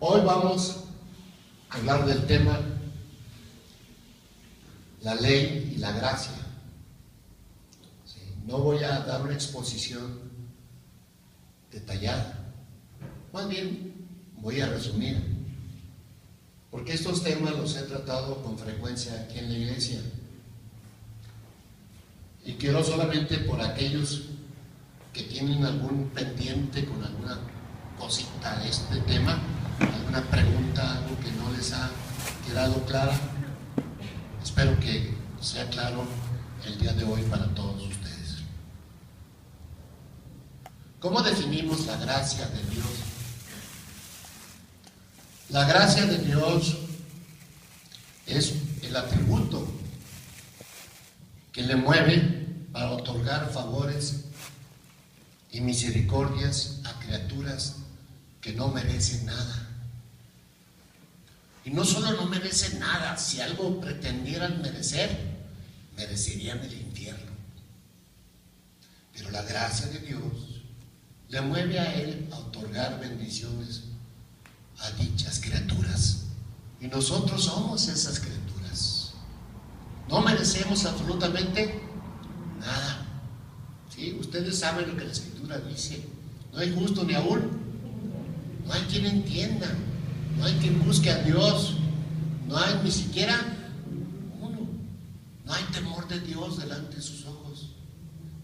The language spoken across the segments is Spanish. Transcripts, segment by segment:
Hoy vamos a hablar del tema la ley y la gracia. ¿Sí? No voy a dar una exposición detallada, más bien voy a resumir, porque estos temas los he tratado con frecuencia aquí en la iglesia, y quiero solamente por aquellos que tienen algún pendiente con alguna cosita de este tema, alguna pregunta, algo que no les ha quedado clara, espero que sea claro el día de hoy para todos ustedes. ¿Cómo definimos la gracia de Dios? La gracia de Dios es el atributo que le mueve para otorgar favores y misericordias a criaturas que no merecen nada. Y no solo no merecen nada, si algo pretendieran merecer, merecerían el infierno. Pero la gracia de Dios le mueve a Él a otorgar bendiciones a dichas criaturas. Y nosotros somos esas criaturas. No merecemos absolutamente nada. ¿Sí? Ustedes saben lo que la Escritura dice. No hay justo ni aún. No hay quien entienda. No hay quien busque a Dios. No hay ni siquiera uno. No hay temor de Dios delante de sus ojos.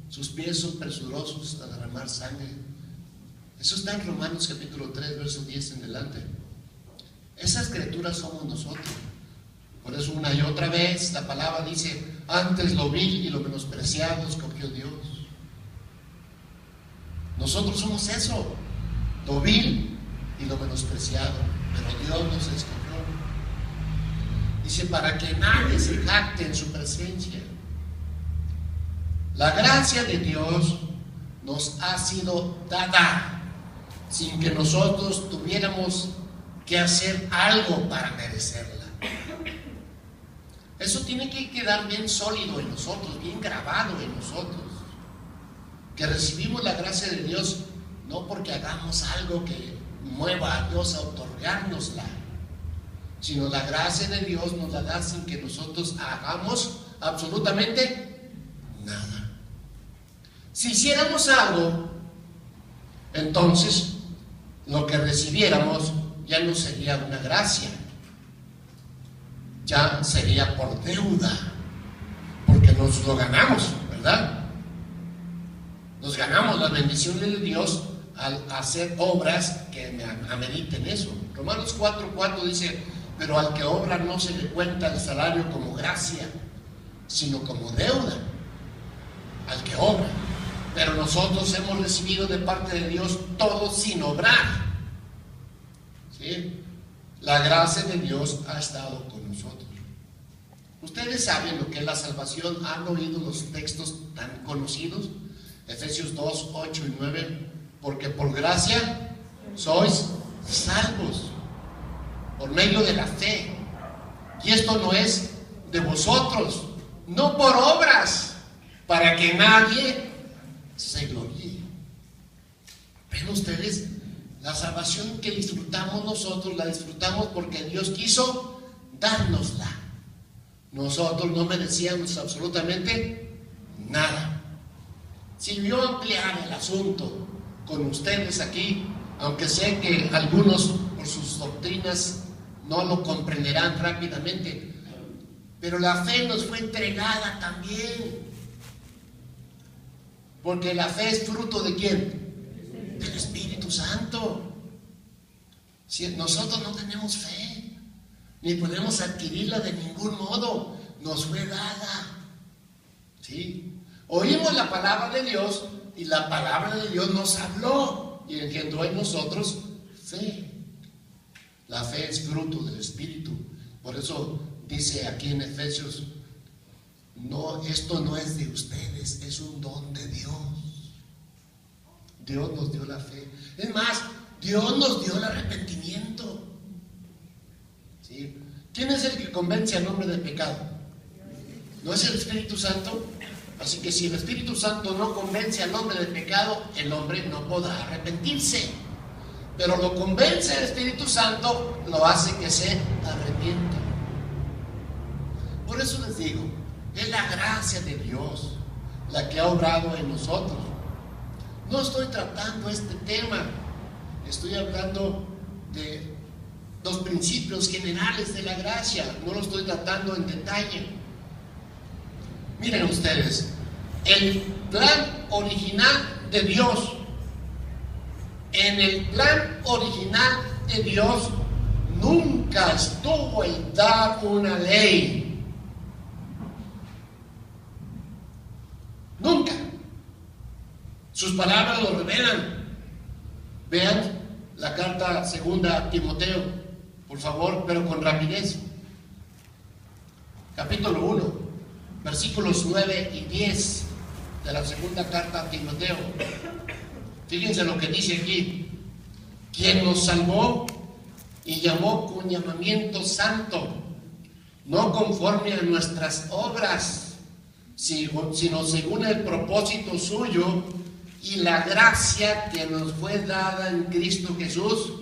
Sus pies son presurosos a derramar sangre. Eso está en Romanos capítulo 3, verso 10 en adelante. Esas criaturas somos nosotros. Por eso una y otra vez la palabra dice: antes lo vil y lo menospreciado escogió Dios. Nosotros somos eso, lo vil y lo menospreciado, pero Dios nos escogió. Dice: para que nadie se jacte en su presencia. La gracia de Dios nos ha sido dada sin que nosotros tuviéramos que hacer algo para merecerla. Eso tiene que quedar bien sólido en nosotros, bien grabado en nosotros, que recibimos la gracia de Dios no porque hagamos algo que mueva a Dios a otorgárnosla, sino la gracia de Dios nos la da sin que nosotros hagamos absolutamente nada. Si hiciéramos algo, entonces lo que recibiéramos ya no sería una gracia, ya sería por deuda, porque nos lo ganamos, ¿verdad? Nos ganamos las bendiciones de Dios al hacer obras que ameriten eso. Romanos 4:4 dice: pero al que obra no se le cuenta el salario como gracia, sino como deuda. Al que obra. Pero nosotros hemos recibido de parte de Dios todo sin obrar. ¿Sí? La gracia de Dios ha estado con nosotros. Ustedes saben lo que es la salvación. ¿Han oído los textos tan conocidos? Efesios 2, 8 y 9. Porque por gracia sois salvos por medio de la fe. Y esto no es de vosotros, no por obras, para que nadie se gloríe. ¿Ven ustedes? La salvación que disfrutamos nosotros, la disfrutamos porque Dios quiso dárnosla. Nosotros no merecíamos absolutamente nada. Si yo ampliara el asunto con ustedes aquí, aunque sé que algunos por sus doctrinas no lo comprenderán rápidamente, pero la fe nos fue entregada también. Porque la fe es fruto ¿de quién? Del Espíritu Santo. Si nosotros no tenemos fe, ni podemos adquirirla de ningún modo, nos fue dada. ¿Sí? Oímos la palabra de Dios y la palabra de Dios nos habló y engendró en nosotros fe. La fe es fruto del Espíritu. Por eso dice aquí en Efesios: no, esto no es de ustedes, es un don de Dios. Dios nos dio la fe. Es más, Dios nos dio el arrepentimiento. ¿Sí? ¿Quién es el que convence al hombre del pecado? ¿No es el Espíritu Santo? Así que si el Espíritu Santo no convence al hombre del pecado, el hombre no podrá arrepentirse. pero lo convence el Espíritu Santo, lo hace que se arrepienta. Por eso les digo, es la gracia de Dios la que ha obrado en nosotros. No estoy tratando este tema, estoy hablando de los principios generales de la gracia, no lo estoy tratando en detalle. Miren ustedes, el plan original de Dios, en el plan original de Dios nunca estuvo el dar una ley. Nunca. Sus palabras lo revelan. Vean la carta segunda a Timoteo, por favor, pero con rapidez. Capítulo 1, versículos 9 y 10 de la segunda carta a Timoteo. Fíjense lo que dice aquí: quien nos salvó y llamó con llamamiento santo, no conforme a nuestras obras, sino según el propósito suyo y la gracia que nos fue dada en Cristo Jesús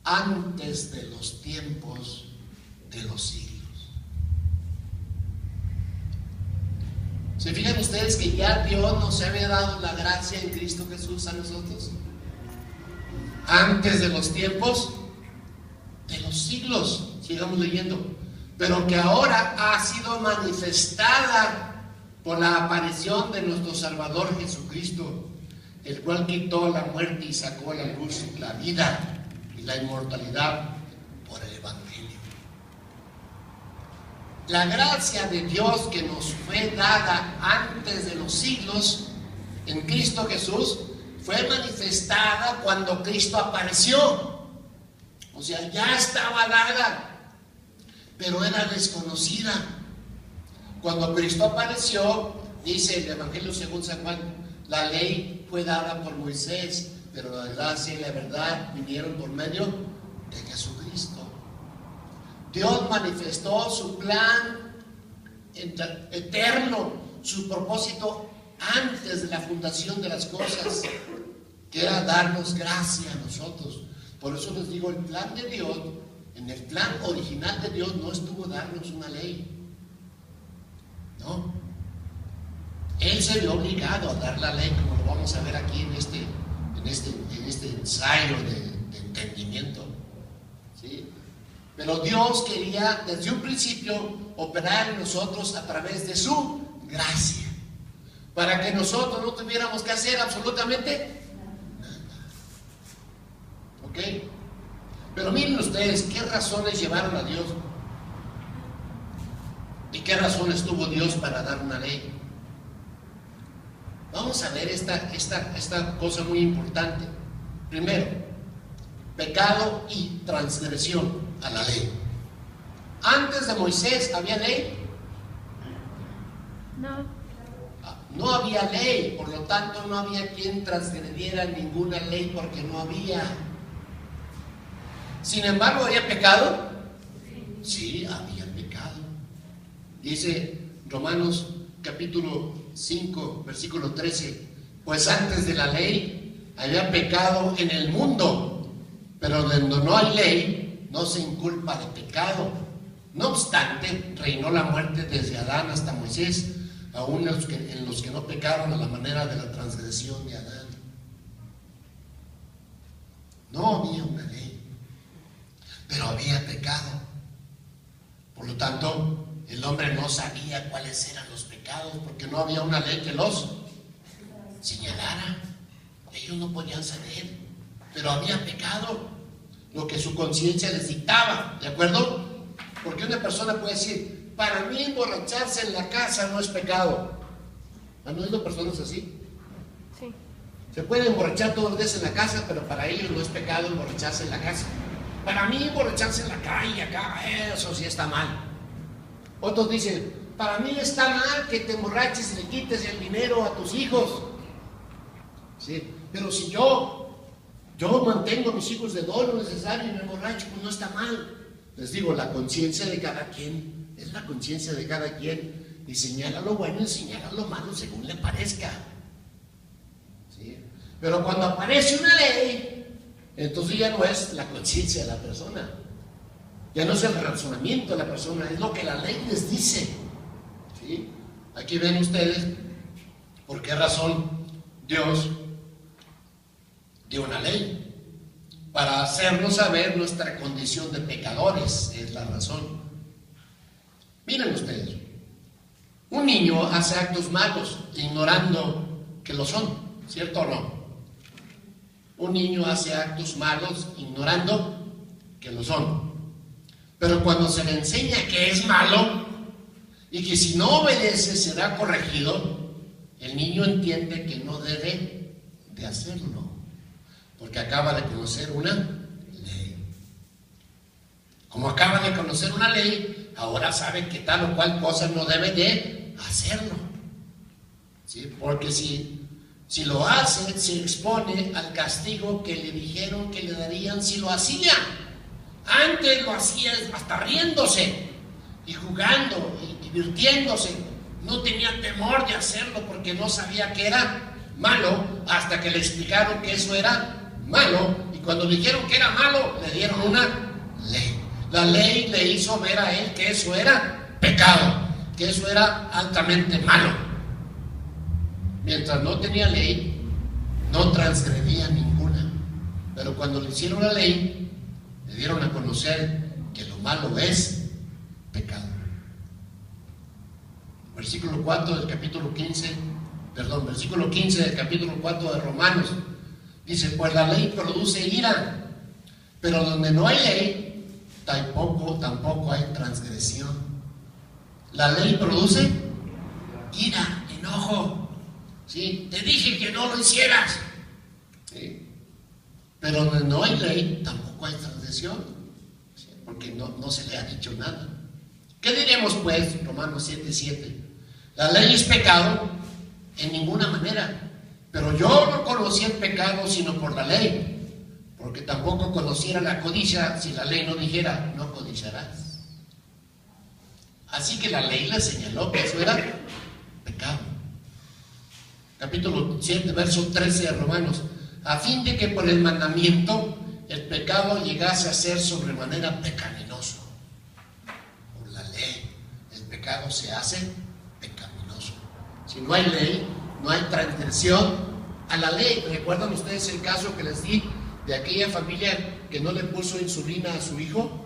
antes de los tiempos de los siglos. ¿Se fijan ustedes que ya Dios nos había dado la gracia en Cristo Jesús a nosotros? Antes de los tiempos de los siglos, sigamos leyendo, pero que ahora ha sido manifestada por la aparición de nuestro Salvador Jesucristo, el cual quitó la muerte y sacó a la luz la vida y la inmortalidad por el Evangelio. La gracia de Dios que nos fue dada antes de los siglos en Cristo Jesús fue manifestada cuando Cristo apareció. O sea, ya estaba dada, pero era desconocida. Cuando Cristo apareció, dice el Evangelio según San Juan, la ley fue dada por Moisés, pero la gracia y la verdad vinieron por medio de Jesucristo. Dios manifestó su plan eterno, su propósito antes de la fundación de las cosas, que era darnos gracia a nosotros. Por eso les digo, el plan de Dios, en el plan original de Dios no estuvo darnos una ley. No. Él se vio obligado a dar la ley, como lo vamos a ver aquí en este ensayo de entendimiento. ¿Sí? Pero Dios quería desde un principio operar en nosotros a través de su gracia, para que nosotros no tuviéramos que hacer absolutamente nada. ¿Ok? Pero miren ustedes qué razones llevaron a Dios y qué razones tuvo Dios para dar una ley. Vamos a ver esta cosa muy importante. Primero, pecado y transgresión a la ley. Antes de Moisés, ¿había ley? No. No había ley, por lo tanto no había quien transgrediera ninguna ley porque no había. Sin embargo, ¿había pecado? Sí, había pecado. Dice Romanos capítulo 5, versículo 13, pues antes de la ley había pecado en el mundo, pero donde no hay ley no se inculpa de pecado. No obstante, reinó la muerte desde Adán hasta Moisés, aún en los que no pecaron a la manera de la transgresión de Adán. No había una ley, pero había pecado. Por lo tanto, el hombre no sabía cuáles eran los pecados, porque no había una ley que los señalara. Ellos no podían saber, pero había pecado, lo que su conciencia les dictaba, ¿de acuerdo? Porque una persona puede decir, para mí emborracharse en la casa no es pecado. ¿No es de personas así? Sí. Se puede emborrachar todos los días en la casa, pero para ellos no es pecado emborracharse en la casa. Para mí emborracharse en la calle, acá, eso sí está mal. Otros dicen, para mí está mal que te emborraches y le quites el dinero a tus hijos. Sí, pero si yo mantengo a mis hijos de todo lo necesario y me emborracho, pues no está mal. Les digo, la conciencia de cada quien, es la conciencia de cada quien, y señala lo bueno y señala lo malo según le parezca. ¿Sí? Pero cuando aparece una ley, Entonces ya no es la conciencia de la persona, ya no es el razonamiento de la persona, es lo que la ley les dice. ¿Sí? Aquí ven ustedes por qué razón Dios dio una ley. Para hacernos saber nuestra condición de pecadores, es la razón. Miren ustedes, un niño hace actos malos ignorando que lo son, ¿cierto o no? Un niño hace actos malos ignorando que lo son. Pero cuando se le enseña que es malo y que si no obedece será corregido, el niño entiende que no debe de hacerlo, porque acaba de conocer una ley. Como acaba de conocer una ley, ahora sabe que tal o cual cosa no debe de hacerlo. ¿Sí? Porque si lo hace, se expone al castigo que le dijeron que le darían si lo hacía. Antes lo hacía hasta riéndose y jugando y divirtiéndose. No tenía temor de hacerlo porque no sabía que era malo, hasta que le explicaron que eso era malo, y cuando le dijeron que era malo, le dieron una ley. La ley le hizo ver a él que eso era pecado, que eso era altamente malo. Mientras no tenía ley, no transgredía ninguna. Pero cuando le hicieron la ley, le dieron a conocer que lo malo es pecado. Versículo 4 del capítulo 15, versículo 15 del capítulo 4 de Romanos. Dice, pues la ley produce ira, pero donde no hay ley, tampoco hay transgresión. La ley produce ira, enojo. ¿Sí? Te dije que no lo hicieras. ¿Sí? Pero donde no hay ley, tampoco hay transgresión. ¿Sí? Porque no se le ha dicho nada. ¿Qué diremos pues? Romanos 7:7. La ley es pecado en ninguna manera. Pero yo no conocí el pecado sino por la ley, porque tampoco conociera la codicia si la ley no dijera, no codiciarás. Así que la ley le señaló que eso era pecado. Capítulo 7, verso 13 de Romanos. A fin de que por el mandamiento el pecado llegase a ser sobremanera pecaminoso. Por la ley el pecado se hace pecaminoso. Si no hay ley, no hay transgresión a la ley. ¿Recuerdan ustedes el caso que les di de aquella familia que no le puso insulina a su hijo?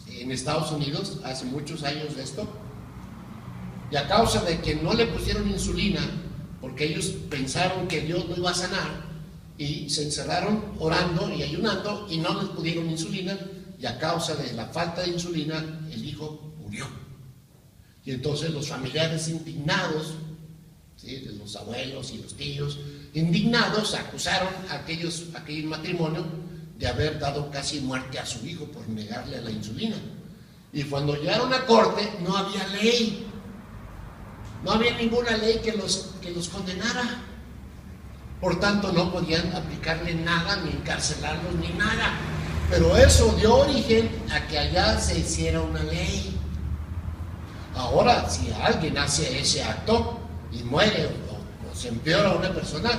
Sí, en Estados Unidos, hace muchos años de esto. Y a causa de que no le pusieron insulina, porque ellos pensaron que Dios no iba a sanar, y se encerraron orando y ayunando y no les pusieron insulina, y a causa de la falta de insulina, el hijo murió. Y entonces los familiares indignados, ¿sí?, de los abuelos y los tíos, indignados, acusaron a aquel matrimonio de haber dado casi muerte a su hijo por negarle la insulina. Y cuando llegaron a corte, no había ley, no había ninguna ley que los condenara. Por tanto, no podían aplicarle nada, ni encarcelarlos, ni nada. Pero eso dio origen a que allá se hiciera una ley. Ahora, si alguien hace ese acto y muere o se empeora a una persona,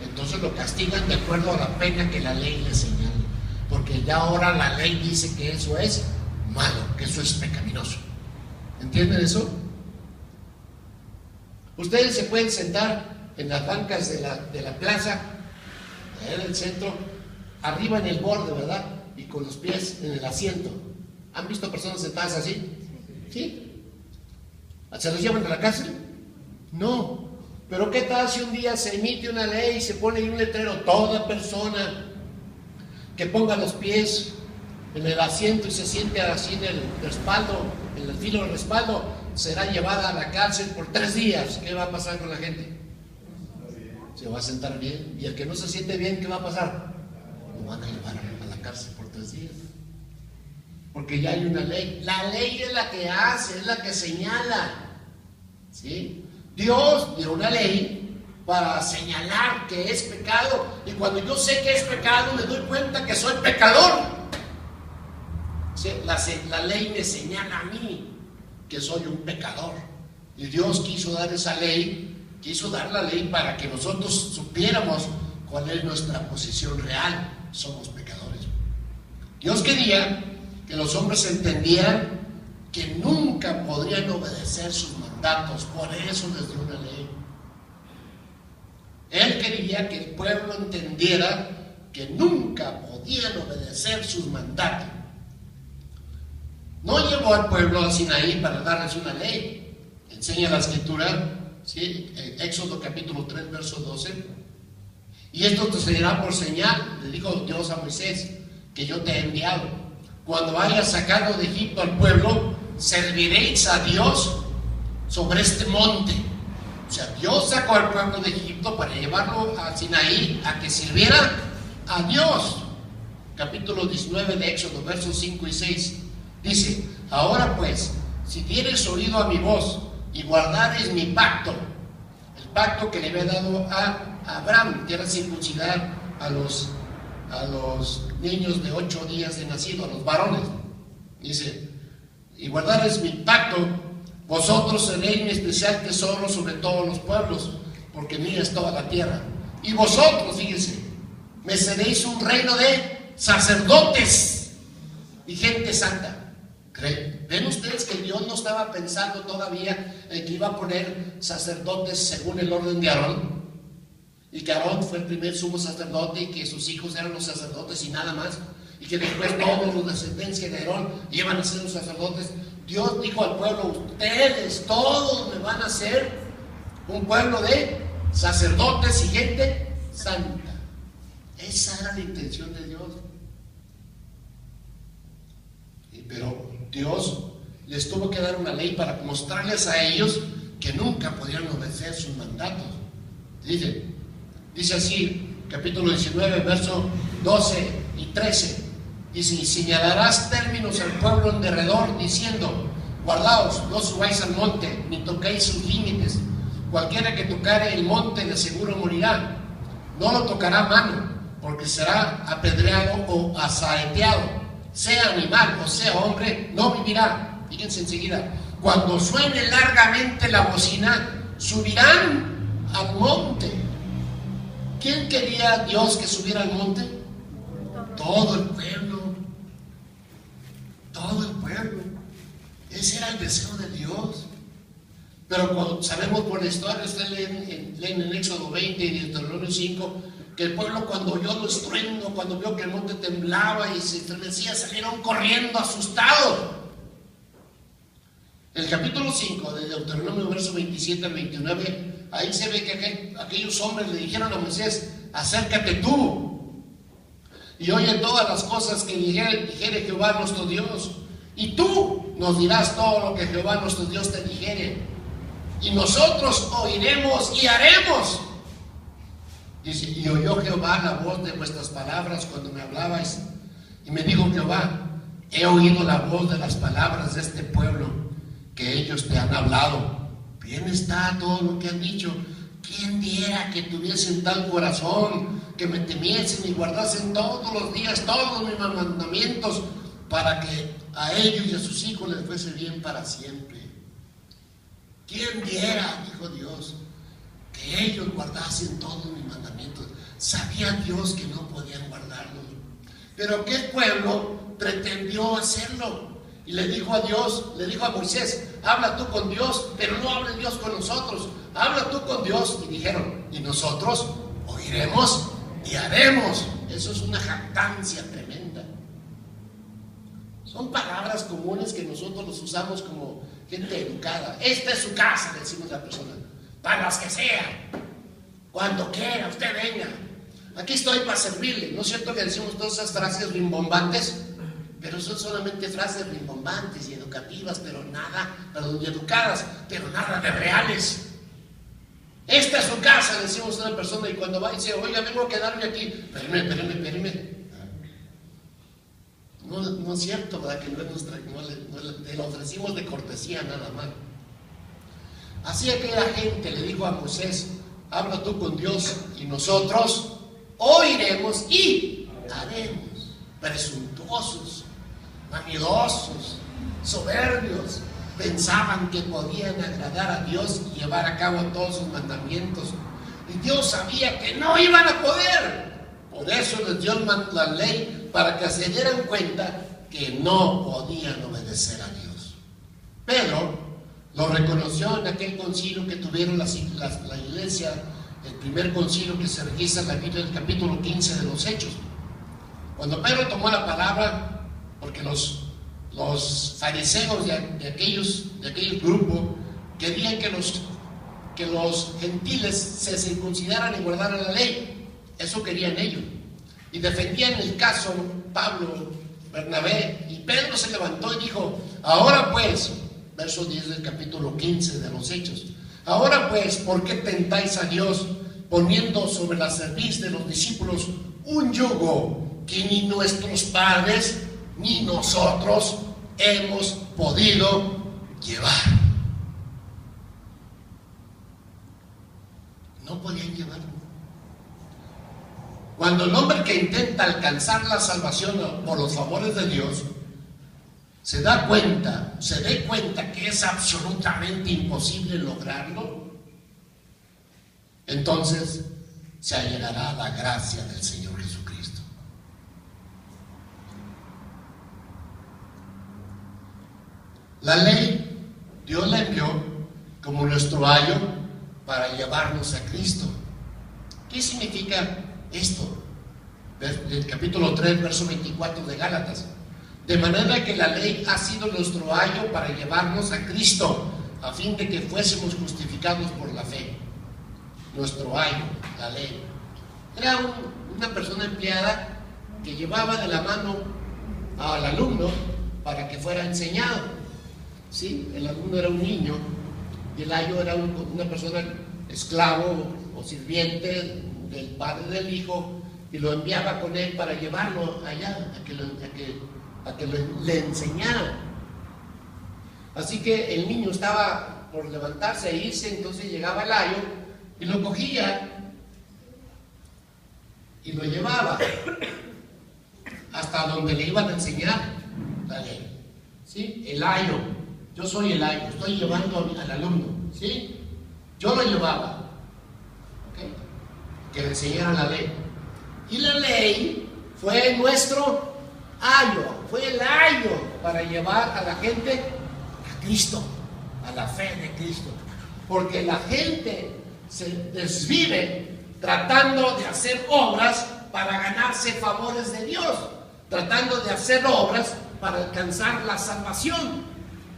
entonces lo castigan de acuerdo a la pena que la ley le señala. Porque ya ahora la ley dice que eso es malo, que eso es pecaminoso. ¿Entienden eso? Ustedes se pueden sentar en las bancas de la plaza, en el centro, arriba en el borde, ¿verdad? Y con los pies en el asiento. ¿Han visto personas sentadas así? ¿Sí? ¿Se los llevan a la cárcel? No. Pero ¿qué tal si un día se emite una ley y se pone ahí un letrero? Toda persona que ponga los pies en el asiento y se siente así en el respaldo, en el filo del respaldo, será llevada a la cárcel por 3 días. ¿Qué va a pasar con la gente? Se va a sentar bien. Y el que no se siente bien, ¿qué va a pasar? Lo van a llevar a la cárcel por 3 días. Porque ya hay una ley. La ley es la que hace, es la que señala. ¿Sí? Dios dio una ley para señalar que es pecado. Y cuando yo sé que es pecado, me doy cuenta que soy pecador. ¿Sí? La ley me señala a mí que soy un pecador. Y Dios quiso dar esa ley, quiso dar la ley para que nosotros supiéramos cuál es nuestra posición real. somos pecadores. Dios quería que los hombres entendieran que nunca podrían obedecer sus mandatos, por eso les dio una ley. Él quería que el pueblo entendiera que nunca podían obedecer sus mandatos. No llevó al pueblo a Sinaí para darles una ley. Enseña la escritura, ¿sí? Éxodo capítulo 3, verso 12. Y esto te será por señal, le dijo Dios a Moisés, que yo te he enviado. Cuando hayas sacado de Egipto al pueblo, serviréis a Dios sobre este monte. O sea, Dios sacó al pueblo de Egipto para llevarlo a Sinaí a que sirviera a Dios. Capítulo 19 de Éxodo, versos 5 y 6. Dice: ahora pues, si diereis oído a mi voz y guardareis mi pacto, el pacto que le había dado a Abraham, que era circuncidar a los niños de 8 días de nacido, a los varones. Dice: y guardareis mi pacto, vosotros seréis mi especial tesoro sobre todos los pueblos, porque mía es toda la tierra. Y vosotros, fíjense, me seréis un reino de sacerdotes y gente santa. ¿Ven ustedes que Dios no estaba pensando todavía en que iba a poner sacerdotes según el orden de Aarón? Y que Aarón fue el primer sumo sacerdote y que sus hijos eran los sacerdotes y nada más. Y que después todos los descendencia de Aarón iban a ser los sacerdotes. Dios dijo al pueblo: ustedes todos me van a ser un pueblo de sacerdotes y gente santa. Esa era la intención de Dios. Pero Dios les tuvo que dar una ley para mostrarles a ellos que nunca podían obedecer sus mandatos. Dice así, capítulo 19, verso 12 y 13. Dice: y señalarás términos al pueblo en derredor, diciendo: guardaos, no subáis al monte, ni toquéis sus límites. Cualquiera que tocare el monte de seguro morirá. No lo tocará mano, porque será apedreado o asaeteado. Sea animal o sea hombre, no vivirá. Fíjense enseguida: cuando suene largamente la bocina, subirán al monte. ¿Quién quería Dios que subiera al monte? Todo el pueblo. Todo el pueblo. Ese era el deseo de Dios. Pero cuando sabemos por la historia, ustedes leen en Éxodo 20 y Deuteronomio 5, que el pueblo, cuando oyó los estruendos, cuando vio que el monte temblaba y se estremecía, salieron corriendo asustados. El capítulo 5 de Deuteronomio, verso 27 al 29, ahí se ve que aquellos hombres le dijeron a Moisés: acércate tú y oye todas las cosas que dijere Jehová nuestro Dios, y tú nos dirás todo lo que Jehová nuestro Dios te dijere, y nosotros oiremos y haremos. Dice: y oyó Jehová la voz de vuestras palabras cuando me hablabais, y me dijo Jehová: he oído la voz de las palabras de este pueblo que ellos te han hablado. Bien está todo lo que han dicho. ¿Quién diera que tuviesen tal corazón, que me temiesen y guardasen todos los días todos mis mandamientos, para que a ellos y a sus hijos les fuese bien para siempre? ¿Quién diera, dijo Dios, que ellos guardasen todos mis mandamientos? Sabía Dios que no podían guardarlos, pero aquel pueblo pretendió hacerlo. Y le dijo a Moisés: habla tú con Dios, pero no hable Dios con nosotros. Habla tú con Dios. Y dijeron: y nosotros oiremos y haremos. Eso es una jactancia tremenda. Son palabras comunes que nosotros los usamos como gente educada. Esta es su casa, le decimos a la persona, para las que sean. Cuando quiera, usted venga. Aquí estoy para servirle. ¿No es cierto que decimos todas esas frases rimbombantes? Pero son solamente frases rimbombantes y educativas, y educadas, pero nada de reales. Esta es su casa, le decimos a una persona, y cuando va y dice: oiga, vengo a quedarme aquí. Espérame. No es cierto, ¿verdad? Que le ofrecimos de cortesía nada más. Así aquella gente le dijo a Moisés: habla tú con Dios y nosotros oiremos y haremos. Presuntuosos, vanidosos, soberbios, pensaban que podían agradar a Dios y llevar a cabo todos sus mandamientos. Y Dios sabía que no iban a poder. Por eso les dio la ley, para que se dieran cuenta que no podían obedecer a Dios. Pedro lo reconoció en aquel concilio que tuvieron la iglesia, el primer concilio que se registra en la Biblia, el capítulo 15 de los Hechos. Cuando Pedro tomó la palabra, porque los fariseos de aquel grupo querían que los gentiles se circuncidaran y guardaran la ley. Eso querían ellos. Y defendían el caso Pablo, Bernabé, y Pedro se levantó y dijo: ahora pues, verso 10 del capítulo 15 de los Hechos, ahora pues, ¿por qué tentáis a Dios poniendo sobre la cerviz de los discípulos un yugo que ni nuestros padres ni nosotros hemos podido llevar? No podían llevarlo. Cuando el hombre que intenta alcanzar la salvación por los favores de Dios se dé cuenta que es absolutamente imposible lograrlo, entonces se allegará a la gracia del Señor Jesucristo. La ley Dios la envió como nuestro ayo para llevarnos a Cristo. ¿Qué significa esto? El capítulo 3, verso 24 de Gálatas. De manera que la ley ha sido nuestro ayo para llevarnos a Cristo, a fin de que fuésemos justificados por la fe. Nuestro ayo, la ley. Era una persona empleada que llevaba de la mano al alumno para que fuera enseñado. ¿Sí? El alumno era un niño y el ayo era una persona esclavo o sirviente del padre del hijo, y lo enviaba con él para llevarlo allá a que le enseñara. Así que el niño estaba por levantarse e irse, entonces llegaba el ayo y lo cogía y lo llevaba hasta donde le iban a enseñar la ley. ¿Sí? El ayo, yo soy el ayo, estoy llevando al alumno, ¿sí? Yo lo llevaba, ¿okay? Que le enseñaran la ley. Y la ley fue nuestro ayo, fue el ayo para llevar a la gente a Cristo, a la fe de Cristo. Porque la gente se desvive tratando de hacer obras para ganarse favores de Dios, tratando de hacer obras para alcanzar la salvación.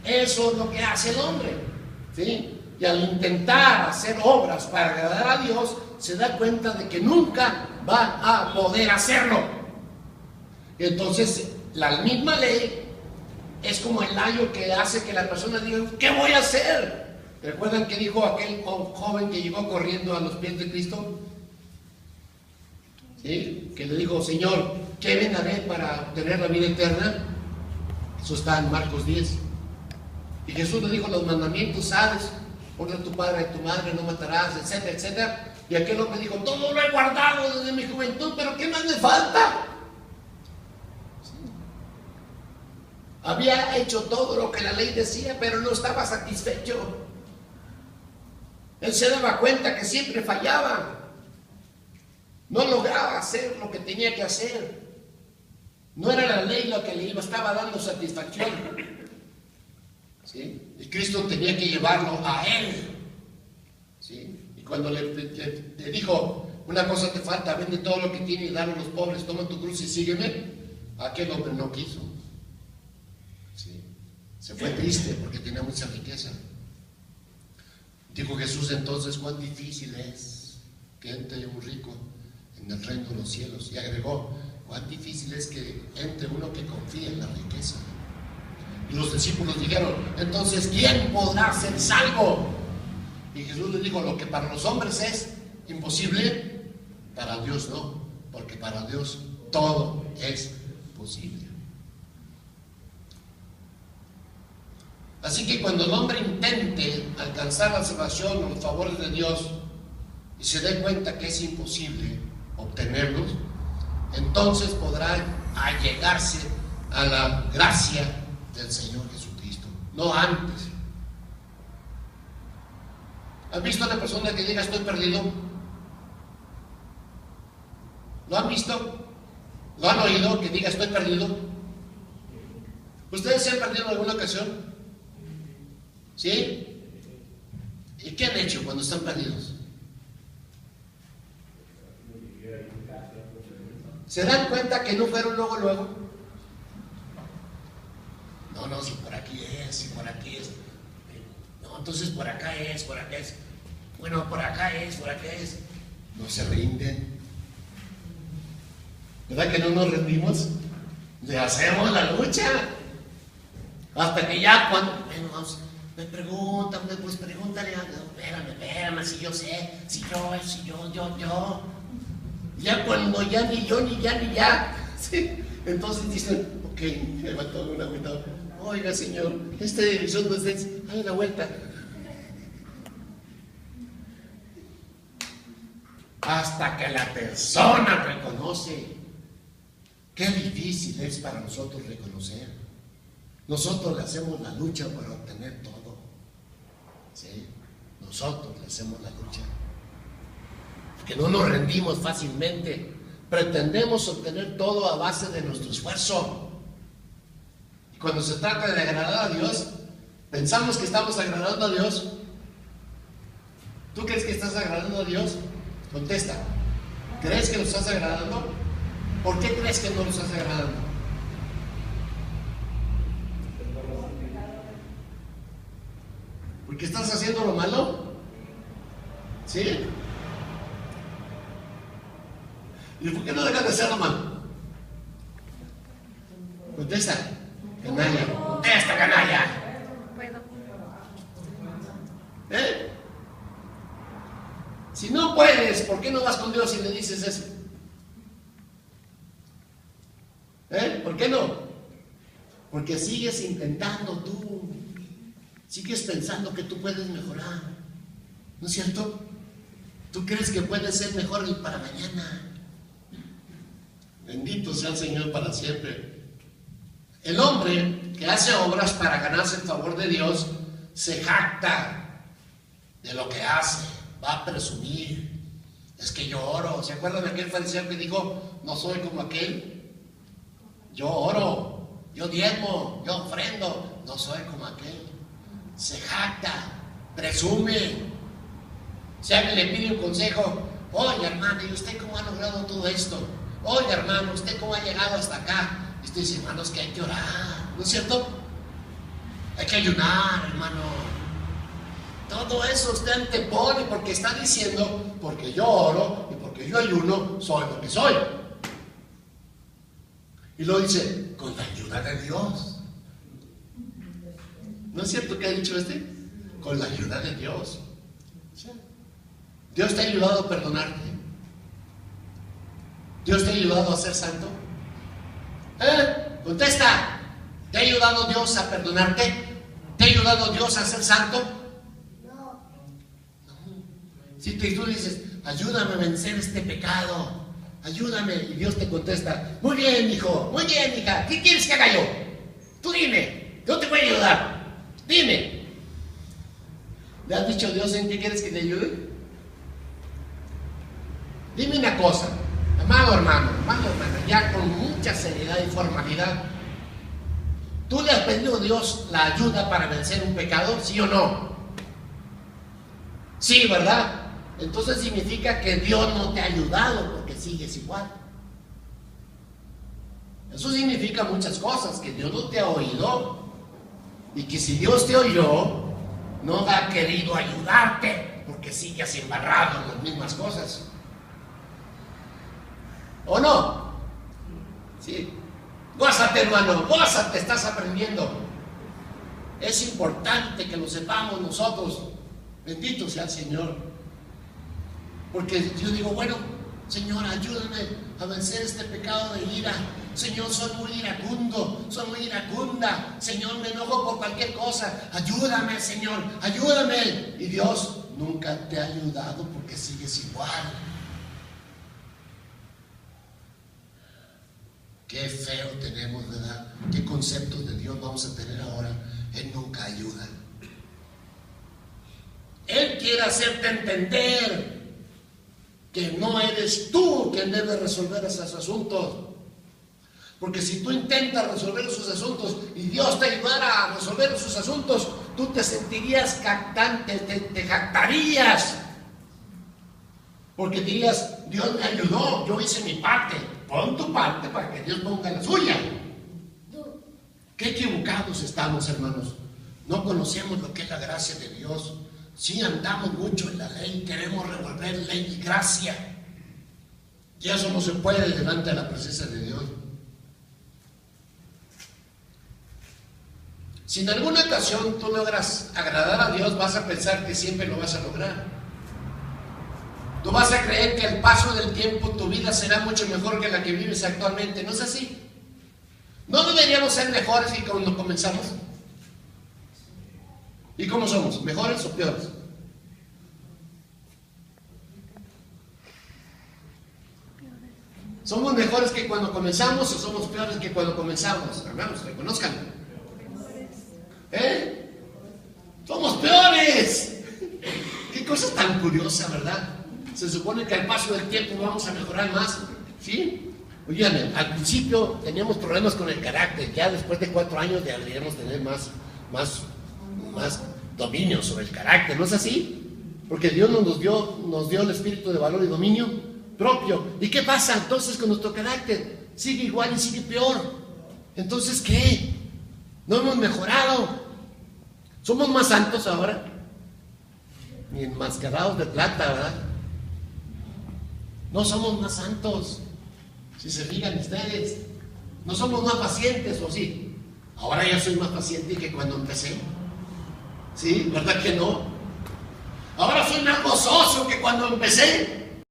Eso es lo que hace el hombre, ¿sí? Y al intentar hacer obras para agradar a Dios, se da cuenta de que nunca va a poder hacerlo. Y entonces la misma ley es como el ayo que hace que la persona diga: ¿qué voy a hacer? ¿Recuerdan que dijo aquel joven que llegó corriendo a los pies de Cristo? ¿Sí? Que le dijo: Señor, ¿qué vendré para obtener la vida eterna? Eso está en Marcos 10. Y Jesús le dijo los mandamientos, ¿sabes? Honra a tu padre y a tu madre, no matarás, etcétera, etcétera. Y aquel hombre dijo: todo lo he guardado desde mi juventud, pero ¿qué más me falta? Sí. Había hecho todo lo que la ley decía, pero no estaba satisfecho. Él se daba cuenta que siempre fallaba. No lograba hacer lo que tenía que hacer. No era la ley lo que le estaba dando satisfacción. ¿Sí? Y Cristo tenía que llevarlo a él. ¿Sí? Y cuando le dijo: una cosa te falta, vende todo lo que tiene y dale a los pobres, toma tu cruz y sígueme, aquel hombre no quiso. ¿Sí? Se fue triste porque tenía mucha riqueza. Dijo Jesús entonces: cuán difícil es que entre un rico en el reino de los cielos. Y agregó: cuán difícil es que entre uno que confía en la riqueza. Y los discípulos dijeron: entonces, ¿quién podrá ser salvo? Y Jesús les dijo: lo que para los hombres es imposible, para Dios no, porque para Dios todo es posible. Así que cuando el hombre intente alcanzar la salvación o los favores de Dios y se dé cuenta que es imposible obtenerlos, entonces podrá allegarse a la gracia del Señor Jesucristo, no antes. ¿Has visto a la persona que diga: estoy perdido? ¿Lo han visto? ¿Lo han oído? Que diga estoy perdido. ¿Ustedes se han perdido en alguna ocasión? ¿Sí? ¿Y qué han hecho cuando están perdidos? ¿Se dan cuenta que no fueron luego? No, si por aquí es, si por aquí es. No, entonces por acá es, por acá es. Bueno, por acá es, por acá es. No se rinden. ¿Verdad que no nos rendimos? Le hacemos la lucha. Hasta que ya cuando, bueno, vamos, me preguntan, pues pregúntale, espérame, si yo sé, si yo. Ya cuando ya ni yo, ni ya. ¿Sí? Entonces dicen, ok, levantó una agüita. Oiga, señor, esta dirección no es, hay una vuelta. Hasta que la persona reconoce. Qué difícil es para nosotros reconocer. Nosotros le hacemos la lucha para obtener todo. ¿Sí? Nosotros le hacemos la lucha. Que no nos rendimos fácilmente. Pretendemos obtener todo a base de nuestro esfuerzo. Y cuando se trata de agradar a Dios, pensamos que estamos agradando a Dios. ¿Tú crees que estás agradando a Dios? Contesta. ¿Crees que lo estás agradando? ¿Por qué crees que no lo estás agradando? ¿Porque estás haciendo lo malo? ¿Sí? ¿Y por qué no dejas de hacer lo malo? Contesta, canalla. Contesta, canalla. Si no puedes, ¿por qué no vas con Dios y le dices eso? ¿Por qué no? Porque sigues intentando tú. Sigues pensando que tú puedes mejorar. ¿No es cierto? Tú crees que puedes ser mejor para mañana. Bendito sea el Señor para siempre. El hombre que hace obras para ganarse el favor de Dios se jacta de lo que hace, va a presumir. Es que yo oro. ¿Se acuerdan de aquel fariseo que dijo, no soy como aquel? Yo oro, yo diezmo, yo ofrendo, no soy como aquel. Se jacta, presume. Si alguien le pide un consejo, oye hermano, ¿y usted cómo ha logrado todo esto? Oye hermano, ¿usted cómo ha llegado hasta acá? Y usted dice, hermano, es que hay que orar, ¿no es cierto? Hay que ayunar, hermano. Todo eso usted antepone porque está diciendo, porque yo oro y porque yo ayuno, soy lo que soy. Y luego dice, con la ayuda de Dios. ¿No es cierto que ha dicho este? Con la ayuda de Dios. Dios te ha ayudado a perdonarte. Dios te ha ayudado a ser santo. Contesta. ¿Te ha ayudado Dios a perdonarte? ¿Te ha ayudado Dios a ser santo? No. Si tú dices, ayúdame a vencer este pecado, ayúdame, y Dios te contesta, muy bien, hijo, muy bien, hija, ¿qué quieres que haga yo? Tú dime, yo te voy a ayudar, dime. ¿Le has dicho a Dios en qué quieres que te ayude? Dime una cosa, amado hermano, ya con mucha seriedad y formalidad, ¿tú le has pedido a Dios la ayuda para vencer un pecado, sí o no? Sí, ¿verdad? Entonces significa que Dios no te ha ayudado porque sigues igual. Eso significa muchas cosas, que Dios no te ha oído y que si Dios te oyó, no ha querido ayudarte porque sigues embarrado en las mismas cosas. ¿O no? Sí. Gózate, hermano, gózate, estás aprendiendo. Es importante que lo sepamos nosotros. Bendito sea el Señor. Porque yo digo, bueno, Señor, ayúdame a vencer este pecado de ira. Señor, soy muy iracundo, soy muy iracunda. Señor, me enojo por cualquier cosa. Ayúdame, Señor, ayúdame. Y Dios nunca te ha ayudado porque sigues igual. Qué feo tenemos, ¿verdad? ¿Qué conceptos de Dios vamos a tener ahora? Él nunca ayuda. Él quiere hacerte entender que no eres tú quien debe resolver esos asuntos. Porque si tú intentas resolver esos asuntos y Dios te ayudara a resolver esos asuntos, tú te sentirías jactante, te jactarías. Porque dirías, Dios me ayudó, yo hice mi parte. Pon tu parte para que Dios ponga la suya. Qué equivocados estamos, hermanos. No conocemos lo que es la gracia de Dios. Sí andamos mucho en la ley, queremos revolver ley y gracia. Y eso no se puede delante de la presencia de Dios. Si en alguna ocasión tú logras agradar a Dios, vas a pensar que siempre lo vas a lograr. Tú vas a creer que al paso del tiempo tu vida será mucho mejor que la que vives actualmente. ¿No es así? ¿No deberíamos ser mejores que cuando comenzamos? ¿Y cómo somos? ¿Mejores o peores? ¿Somos mejores que cuando comenzamos o somos peores que cuando comenzamos? Hermanos, reconózcanlo. Somos peores. Qué cosa tan curiosa, ¿verdad? Se supone que al paso del tiempo vamos a mejorar más, ¿sí? Oigan, al principio teníamos problemas con el carácter, ya después de 4 años ya deberíamos tener más dominio sobre el carácter, ¿no es así? Porque Dios nos dio el espíritu de valor y dominio propio. ¿Y qué pasa entonces con nuestro carácter? Sigue igual y sigue peor. Entonces, ¿qué? No hemos mejorado. Somos más santos ahora, ni enmascarados de plata, ¿verdad? No somos más santos. Si se fijan ustedes, no somos más pacientes, ¿o sí? Ahora ya soy más paciente que cuando empecé. ¿Sí? ¿Verdad que no? Ahora soy más gozoso que cuando empecé.